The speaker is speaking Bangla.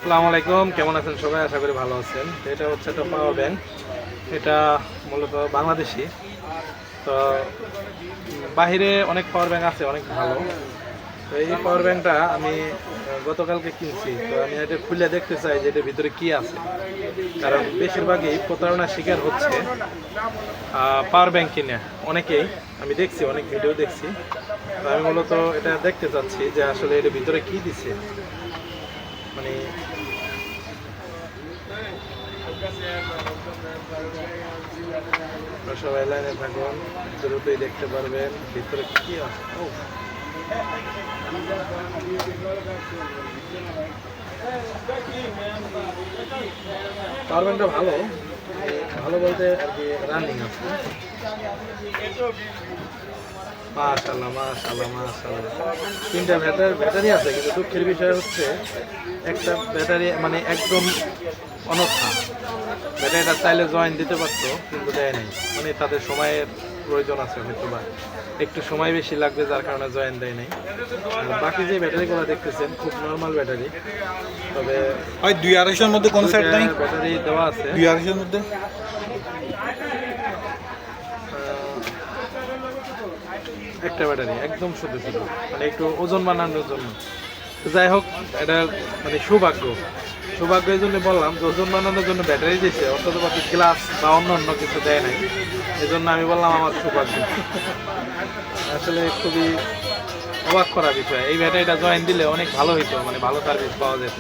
আসসালামু আলাইকুম, কেমন আছেন সবাই? আশা করি ভালো আছেন। এটা হচ্ছে একটা পাওয়ার ব্যাংক। এটা মূলত বাংলাদেশি। তো বাহিরে অনেক পাওয়ার ব্যাংক আছে, অনেক ভালো। তো এই পাওয়ার ব্যাংকটা আমি গতকালকে কিনছি। তো আমি এটা খুলে দেখতে চাই যে এটার ভিতরে কি আছে, কারণ বেশিরভাগই প্রতারণার শিকার হচ্ছে পাওয়ার ব্যাংক কিনে অনেকেই। আমি দেখছি, অনেক ভিডিও দেখছি। তো আমি মূলত এটা দেখতে চাচ্ছি যে আসলে এটার ভিতরে কি দিছে, মানে সবাই লাইনে থাকুন, দ্রুতই দেখতে পারবেন ভিতরে কি আছে। পাওয়ার ব্যাংকটা ভালো, ভালো বলতে আর কি রানিং আছে। মাশাআল্লাহ মাশাআল্লাহ মাশাআল্লাহ, তিনটা ব্যাটারি আছে, কিন্তু দুঃখের বিষয় হচ্ছে একটা ব্যাটারি মানে একদম অনর্থা। ব্যাটারিটা চাইলে জয়েন দিতে পারতো, কিন্তু দেয় নাই। মানে তাদের সময়ের প্রয়োজন আছে হয়তো, বা একটু সময় বেশি লাগবে, যার কারণে জয়েন দেয় নাই। আর বাকি যে ব্যাটারিগুলো দেখতেছেন খুব নর্মাল ব্যাটারি, তবে ভাই 2-250 মধ্যে কোন সেট নাই? ব্যাটারি দেওয়া আছে 2-250 মধ্যে একটা ব্যাটারি একদম শুধু শুধু, মানে একটু ওজন বানানোর জন্য। তো যাই হোক, এটা মানে সৌভাগ্য এই জন্য বললাম যে ওজন বানানোর জন্য ব্যাটারি দিয়েছে, অন্তত বাকি গ্লাস বা অন্য অন্য কিছু দেয় নাই। এই জন্য আমি বললাম আমার সৌভাগ্য। আসলে খুবই অবাক করা বিষয়, এই ব্যাটারিটা জয়েন দিলে অনেক ভালো হইতো, মানে ভালো সার্ভিস পাওয়া যেত।